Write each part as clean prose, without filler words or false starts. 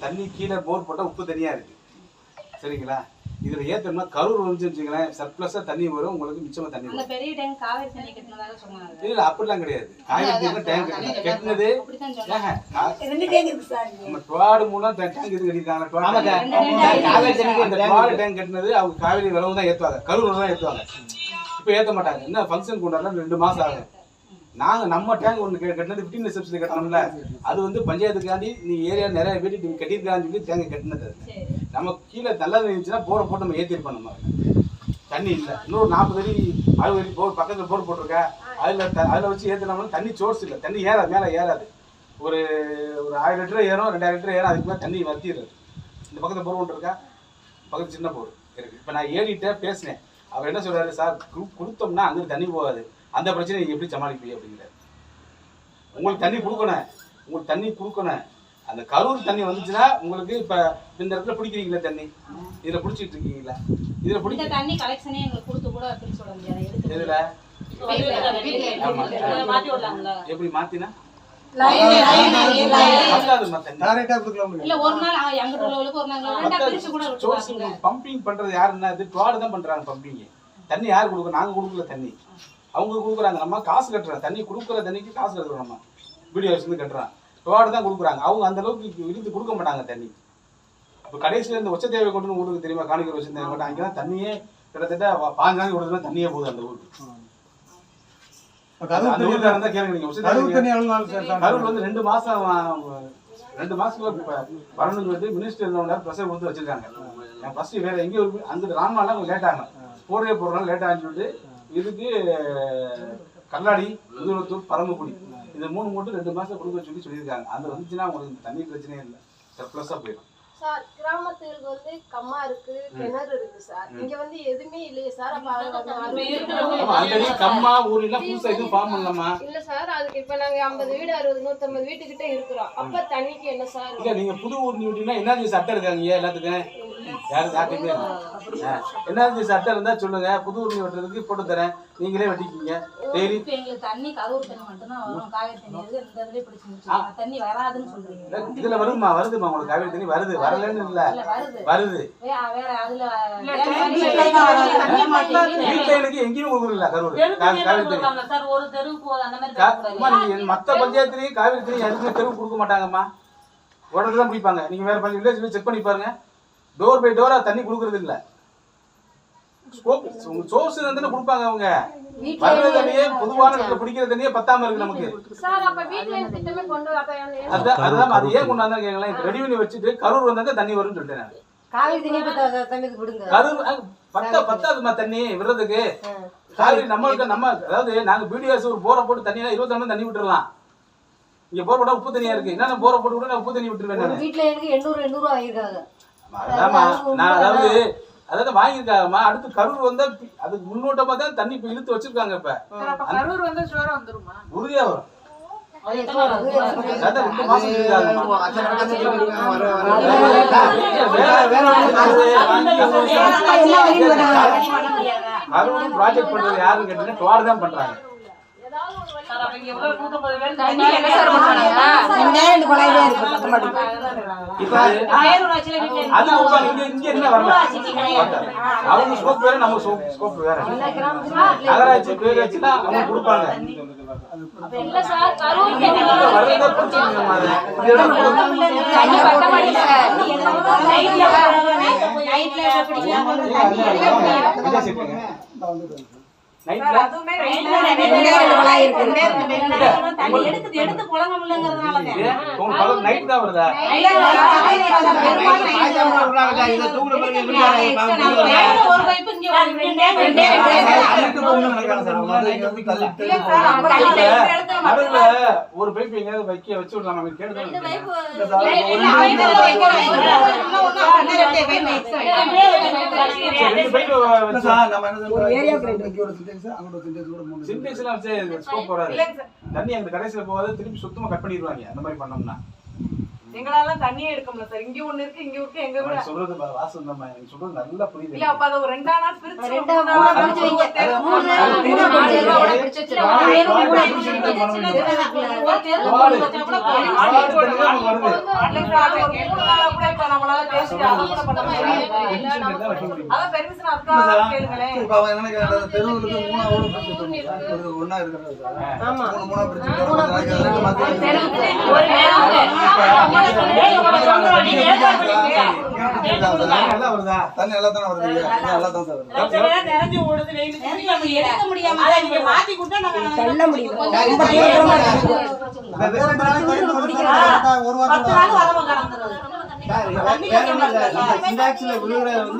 தண்ணி கீழே போர் போட்டால் உப்பு தனியாக இருக்குது சரிங்களா. இதில் ஏற்றோம்னா கரூர் வந்துச்சு வச்சுங்களேன் சர்ப்ளஸாக தண்ணி வரும் உங்களுக்கு மிச்சமாக தண்ணி வரும். இல்லை அப்படிலாம் கிடையாது. காவேரி டேங்க் கட்டினது நம்ம டுவாடு மூலம் டேங்க் இது கட்டியிருக்காங்க. டுவாடு டேங்க் கட்டினது அவங்க காவேரி விளவு தான் ஏற்றுவாங்க, கரூர் தான் ஏற்றுவாங்க. இப்போ ஏற்ற மாட்டாங்க. என்ன ஃபங்க்ஷன் கொண்டாடலாம் 2 மாதம் ஆகும். நாங்கள் நம்ம டேங்க் ஒன்று கட்டினது 15 ஸ்டெப்ஸில் கட்டணும்ல, அது வந்து பஞ்சாயத்துக்காண்டி நீ ஏரியா நிறைய வீட்டு நீங்கள் கட்டியிருக்கான்னு சொல்லி டேங்க் கட்டினது. நம்ம கீழே நல்லது இருந்துச்சுன்னா போரை போட்டு நம்ம ஏற்றிருப்போம். நம்ம தண்ணி இல்லை இன்னொரு 40 அடி 60 அடி போர் பக்கத்தில் போர் போட்டிருக்கா, அதில் வச்சு ஏற்றினோம்னா தண்ணி சோர்ஸ் இல்லை, தண்ணி ஏறாது, மேலே ஏறாது. ஒரு 1000 லிட்டர் ஏறும், 2000 லிட்டர் ஏறும், அதுக்கு மேலே தண்ணி வத்திடுறது. இந்த பக்கத்தில் போர் போட்டிருக்கா, பக்கத்து சின்ன போர் இருக்குது. இப்போ நான் ஏறிட்டே பேசினேன். அவர் என்ன சொல்கிறாரு, சார் கொடுத்தோம்னா அங்கே தண்ணி போகாது, அந்த பிரச்சனை நீங்கள் எப்படி சமாளிப்பீங்க அப்படிங்கிறார். உங்களுக்கு தண்ணி கொடுக்கணும், அந்த கரூர் தண்ணி வந்துச்சுன்னா உங்களுக்கு இப்போ இந்த இடத்துல பிடிக்கிறீங்களா தண்ணி, இதில் பிடிச்சிட்டு இருக்கீங்களா, இதில் பிடிக்க தண்ணி கலெக்ஷனே எங்களுக்கு கொடுத்து கூட பிரிச்சு விட முடியாது. எதில் எப்படி மாற்றினா பம்பிங் பண்றது யாருன்னா டுவாடு தான் பண்றாங்க. பம்பிங் தண்ணி யாரு கொடுக்குறோம், நாங்க கொடுக்கல தண்ணி, அவங்க கொடுக்குறாங்க. நம்ம காசு கட்டுறோம், தண்ணி கொடுக்குற தண்ணிக்கு காசு கட்டுறோம். நம்ம வீடியோ வச்சு கட்டுறோம், டுவாடு தான் கொடுக்குறாங்க. அவங்க அந்த அளவுக்கு இருந்து கொடுக்க மாட்டாங்க தண்ணி. இப்போ கடைசியில் இந்த உச்ச தேவை கொண்டு ஊருக்கு தெரியுமா, காணிக்கை வச்சிருந்தேன் மாட்டாங்க. அங்கெல்லாம் தண்ணியே கிட்டத்தட்ட 5 நாளைக்கு கொடுத்தா தண்ணியே போகுது அந்த ஊருக்கு. கரூர் வந்து 2 மாசம் 2 மாசத்துக்கு வரணும்னு சொல்லிட்டு மினிஸ்டர் ப்ரெஷர் கொடுத்து வச்சிருக்காங்க. ஃபர்ஸ்ட் வேற எங்கேயும் அங்கிட்டு ராமாலாம் கொஞ்சம் லேட் ஆகும், போடுறதுனால லேட் ஆகுன்னு சொல்லிட்டு இதுக்கு கல்லாடி, முதுகுளத்தூர், பரமக்குடி இந்த 3 மட்டும் 2 மாசம் கொடுக்க சொல்லியிருக்காங்க. அது வந்துச்சுன்னா உங்களுக்கு தண்ணி பிரச்சனையே இல்லை, சர்ப்ளஸா போயிடும். சார் கிராமத்துக்கு வந்து கம்மா இருக்கு, கிணறு இருக்கு சார். இங்க வந்து எதுவுமே இல்லையே சார். கம்மா ஊர்ல புதுசா எதுவும் ஃபார்ம் பண்ணலாமா? இல்ல சார், அதுக்கு இப்ப நாங்க 50 வீடு 60 150 வீட்டுக்கிட்ட இருக்கிறோம். அப்ப தண்ணிக்கு என்ன சார்? இல்ல நீங்க புது ஊர் நீட்டினா என்ன சட்டம் இருக்காங்க எல்லாத்துக்கும்? யாரும் சாப்பிட்டே என்ன சட்டம் இருந்தா சொல்லுங்க, புது ஊர் வெட்டுறதுக்கு போட்டு தரேன், நீங்களே வெட்டிக்கிங்க. டெய்லி தண்ணி கரூர் தண்ணி மட்டும் தான் வரும், காவேரி தண்ணி இந்த இதுலயே பிடிச்சு தண்ணி வராதுன்னு சொல்றீங்க. இதுல வருதுமா உங்களுக்கு காவேரி தண்ணி வருது, வரலன்னு இல்ல, வருது. வேற அதுல வீட்டுல எங்கேயும் ஊர் இல்ல கரூர் காவேரி தண்ணி சார். ஒரு தெருவுக்கு அந்த மாதிரி மத்த பஞ்சாயத்துலயும் காவேரி தண்ணி யாருக்குமே தெருவு கொடுக்க மாட்டாங்கம்மா, உடனே தான் பிடிப்பாங்க. நீங்க வேற வில்லேஜ் செக் பண்ணி பாருங்க, டோர் பை டோரா தண்ணி கொடுக்கறது இல்ல. சோர்ஸ் தானே கொடுப்பாங்க அவங்க. வர்ற தண்ணியே பொதுவான பிடிக்கிற தண்ணியே பத்தாம இருக்கு நமக்கு. அதுதான் அது ஏன் கொண்டாந்து கேட்கலாம். ரெடி பண்ணி வச்சுட்டு கரூர் வந்தாங்க தண்ணி வரும்னு சொல்லிட்டேன். கரூர் பத்தாதுமா தண்ணி விடுறதுக்கு. காவிரி நம்மளுக்கு அதாவது நாங்க பிடிஎஸ் ஒரு போரை போட்டு தண்ணி 22 தண்ணி விட்டுறலாம். இங்க போர் போட்டா உப்பு தண்ணியா இருக்கு, என்ன போரை போட்டு விட்டு உப்பு தண்ணி விட்டுருவேன். வீட்டுல எனக்கு 800 ஆகிருக்காங்க. நான் அதாவது வாங்கிருக்காங்கம்மா. அடுத்து கரூர் வந்தா அதுக்கு முன்னோட்டமா தான் தண்ணி இப்ப இழுத்து வச்சிருக்காங்க. இப்ப கரூர் வந்து ஜோரா வந்துருமா? உறுதியா வரும். 2 மாசம் கரூர் ப்ராஜெக்ட் பண்றது யாருன்னு கேட்டீங்கன்னா டுவாடு தான் பண்றாங்க. அவங்க ஸ்கோப் வேற, நம்ம ஸ்கோப் வேற. நகராட்சி பேராட்சினா அவங்க கொடுப்பாங்க. ஒரு பைப் எங்கேயாவது வைக்க வச்சு விடலாம். தண்ணி அந்த கடைசியில போகாது, திருப்பி சுத்தமா கட் பண்ணிடுவாங்க அந்த மாதிரி பண்ணோம்னா. எங்களால தண்ணியே எடுக்க முடியல சார். இங்க ஒண்ணு இருக்கு, இங்க இருக்கு, எங்க விட சொல்றது வாசம் தான் நீங்க சொல்றது நல்லா புரியுது. இல்ல. அப்ப அதை ஒரு 2 நாளா பிரிச்சு ரெண்டா மூணா பிரிச்சு வைங்க. மூணு தண்ணி நல்லா தானே வருது, நல்லா தான் சார் வருது. தள்ள முடியும்.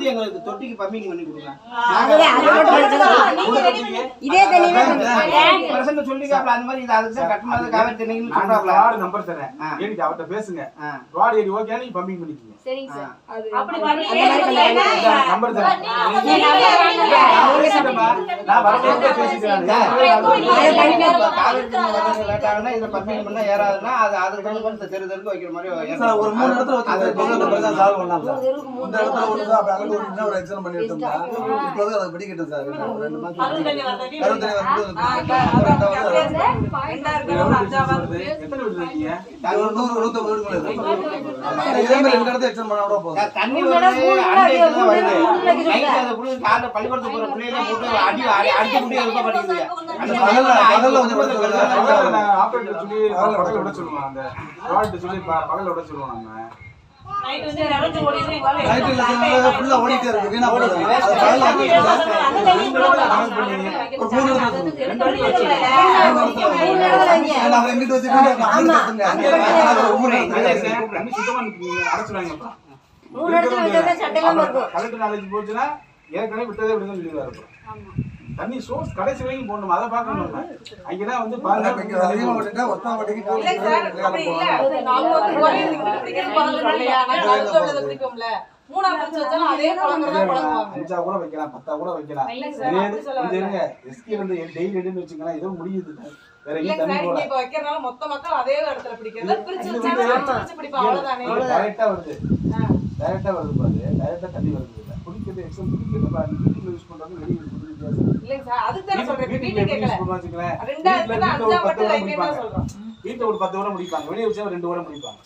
எங்களுக்கு தொட்டிக்கு பம்பிங் பண்ணி கொடுக்கலாம். இதே தண்ணியே சொல்லிக்காப்ல அந்த மாதிரி அதுக்கு தான் கட்டணம் காவேரி தண்ணின்னு சொல்றாப்ல. வார்டு நம்பர் தரேன், ஏடி அவர்கிட்ட பேசுங்க. வார்டு ஏடி ஓகே நீ பம்பிங் பண்ணிக்கீங்க. சரிங்க சார். நம்பர் தரேன். நான் வரவே பேசிக்கிறேன். காவேரி தண்ணி லேட் ஆகுனா இதுல பம்பிங் பண்ணா ஏறாதுன்னா அது அதுக்கு தகுந்த தெருதலுக்கு வைக்கிற மாதிரி சார் ஒரு 3 இடத்துல வச்சு சால்வ் பண்ணலாம் சார். இந்த இடத்துல ஒரு அப்படி அழகு ஒரு ஒரு எக்ஸாம் பண்ணி எடுத்தோம்னா இப்போது அதை படிக்கட்டும் சார். 2 மாசம் கருத்தணி வந்து எத்தனை வீடு இருக்கீங்க? ஒரு 100 150 வீடுகள் இருக்கு. இதே மாதிரி 2 இடத்துல எக்ஸாம் பண்ணா கூட போதும். தண்ணி வருது அன்னைக்கு வருது நைட் அதை புடிச்சு காலைல பள்ளிக்கூடத்துக்கு போற பிள்ளைகளை போட்டு அடிக்க முடியாது இருக்க மாட்டேங்குது. அந்த பகல்ல கொஞ்சம் பகல்ல ஆபரேட்டர் சொல்லி பகல்ல விட சொல்லுவோம். அந்த வார்டு சொல்லி பகல்ல விட சொல்லுவோம். நம்ம நைட் இல்ல ஃபுல்லா ஓடிட்டே இருக்கு. வீணா போகுது. அது பகல்ல வந்து ஒரு 3 இடத்துல நான் எங்கிட்ட வச்சிட்டு கலெக்டர் நாலேஜ் போச்சுன்னா ஏற்கனவே விட்டதே விடுதல் சொல்லிடுவாரு. தண்ணி சோர்ஸ் கடைசி வரைக்கும் போடணும், அதை பார்க்கணும். அங்கதான் வந்து அதிகமா ஓடிட்டா ஒத்தா ஓடிக்கு அஞ்சா கூட வைக்கலாம், 10 கூட வைக்கலாம். எஸ்கி வந்து டெய்லி எடுன்னு வச்சுக்கலாம், ஏதோ முடியுது. வேற எங்கேயும் தண்ணி போட வைக்கிறனால மொத்த மக்கள் அதே இடத்துல பிடிக்கிறது. பிரிச்சு பிடிப்பாங்க. அவ்வளவுதானே. டைரக்டா வருது, டைரக்டா வருது பாரு. டைரக்டா தண்ணி வருது. குடிக்கிறது எக்ஸாம் குடிக்கிறது வீட்டுல யூஸ் பண்றது வெளியே யூஸ் பண்றது இல்ல சார். அதுக்கு தான் சொல்றேன். வீட்டுக்கு கேட்கல. வச்சுக்கலாம். ரெண்டாவது அஞ்சா மட்டும் லைட்டா சொல்றோம். வீட்டுல ஒரு 10 ஓட முடிப்பாங்க, வெளியே வச்சா 2 ஓட முடிப்பாங்க.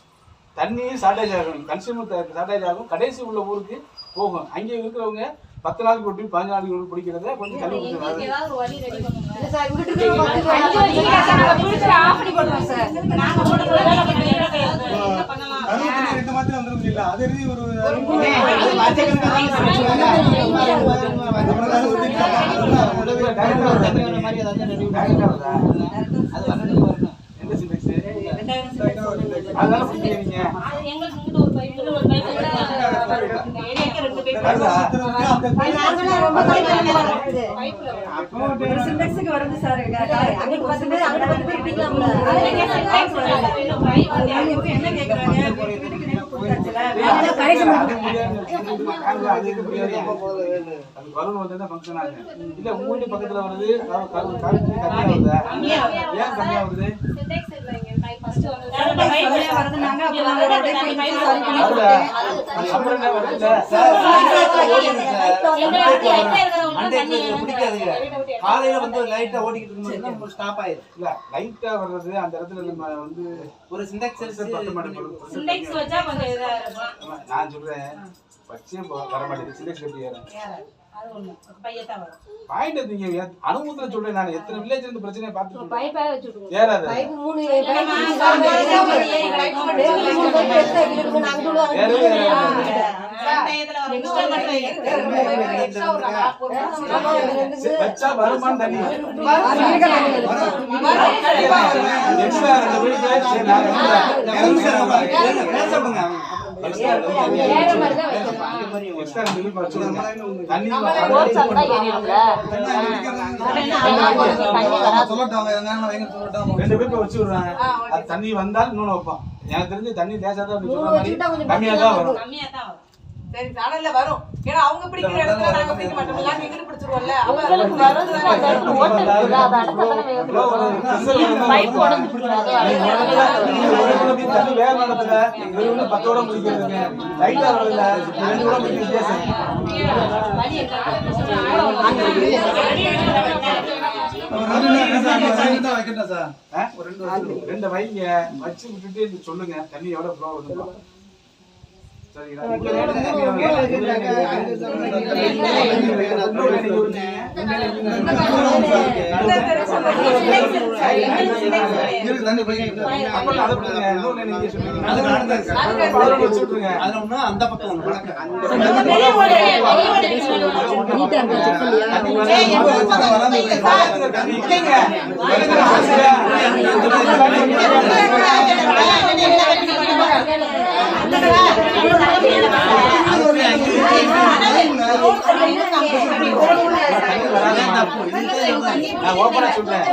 தண்ணி ஷார்டேஜ் ஆகும், கன்சியூமர் ஷார்டேஜ் ஆகும். கடைசி உள்ள ஊருக்கு போகும். அங்கே இருக்கிறவங்க 10 நாளுக்கு போட்டு 15 நாளுக்கு பிடிக்கிறத கொஞ்சம் தள்ளி கொடுத்துருவாங்க. ஏதாவது ஒரு வழி ரெடி பண்ணுங்க சார். இங்கிட்டு ஆஃப் பண்ணி போடுறோம் சார். நாங்க பண்ணலாம். 2 மாத்திரம் வந்துரும் இல்ல. அது எழுதி ஒரு அதனால பிடிக்கிறீங்க. எங்களுக்கு இங்கிட்ட ஒரு பைப் ஏரியாக்கு 2 பைப் சிண்டெக்ஸ்க்கு வருது சார். அன்னைக்கு 10 பேர் அங்க 10 பேர் பிடிக்கலாம்ல. என்ன கேக்குறாங்க? இல்ல உங்க வீட்டு பக்கத்துல வருது, ஏன் கம்மியா வருது? காலையில வந்து லைட்டா ஓடிக்கிட்டு இருக்கும்போது ஸ்டாப் ஆயிடுது. இல்ல லைட்டா வர்றது அந்த இடத்துல நம்ம வந்து ஒரு சிண்டெக்ஸ் சிண்டெக்ஸ் வச்சா கொஞ்சம் இதா இருக்கும். நான் சொல்றேன் பச்சையே வர மாட்டேங்குது. சிண்டெக்ஸ் எப்படி ஏறும்? அது ஒண்ணு பையத்தான் வரும். பாயிண்ட் நீங்க அனுபவத்துல சொல்றேன். நான் எத்தனை வில்லேஜ் இருந்து பிரச்சனையை பார்த்துட்டு பைப்பா வச்சுடுங்க. ஏறாது. பைப் 3 வச்சா வருமானம் தண்ணி எக்ஸ்ட்ரா 2 வீட்டுக்கு தண்ணி ரெண்டு பேருக்கு வச்சு விடுறாங்க. அது தண்ணி வந்தாலும் இன்னொன்னு வைப்போம். எனக்கு தெரிஞ்சு தண்ணி லேசா தான் கம்மியா தான் வரும். சரி சேனல்ல வரும். ஏன்னா அவங்க பிடிக்கிற இடத்துல நாங்க பிடிக்க மாட்டோம். நாங்க எங்க பிடிச்சிருவோம்ல. உங்களுக்கு வருதுன்னா அந்த இடத்துல ஓட்டை இருக்குல்ல, அதை அடுத்த தடவை பைப் உடஞ்சு போயிடாது. தண்ணி வேக நடத்துல வெறும் 10 ஓட முடிக்கிறதுங்க. லைட்டா வரல 2 ஓட முடிக்க வித்தியாசம். வைக்கட்டேன் சார். ரெண்டு வைங்க வச்சு விட்டுட்டு சொல்லுங்க தண்ணி எவ்வளவு ஃப்ளோ வருது. சரிங்களா? இருக்கு தண்ணி போய்க்கிட்டு அப்ப அதை விட்டுருங்க. இன்னொன்னு நீங்க சொல்லுங்க. அதுல வச்சு விட்டுருங்க. அதுல ஒண்ணு அந்த பக்கம் ஒண்ணு வடக்கு. நான் ஓபனா சொல்றேன்.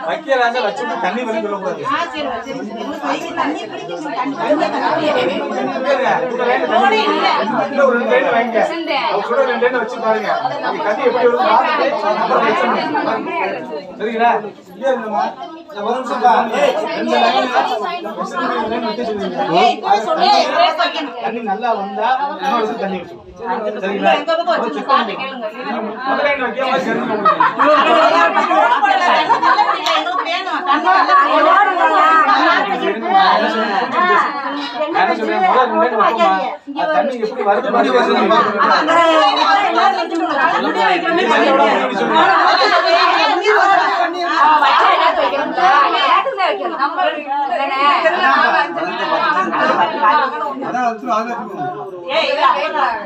வைக்கிறாங்க வச்சுட்டு தண்ணி வந்து சொல்லக்கூடாது. ஒரு 2 லைன் வைங்க. கூட 2 லைன் வச்சு பாருங்க. தண்ணி எப்படி வருது சரிங்களா? இல்ல இல்லம்மா ஒரு நிமிஷம் பா. தண்ணி நல்லா வந்தா இன்னொரு தண்ணி வச்சுக்கோ. சரிங்களா? முதல்ல என்ன வைக்க மாதிரி தண்ணி எப்படி வருது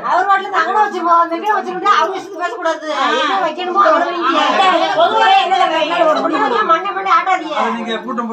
அவர் வாட்டில அங்கே வச்சுருவோம். அந்த வச்சுக்கிட்டு அவங்க பேசக்கூடாது. என்ன வைக்கணுமோ மண்ணை மண்ணை ஆட்டாதீங்க. நீங்க கூட்டம்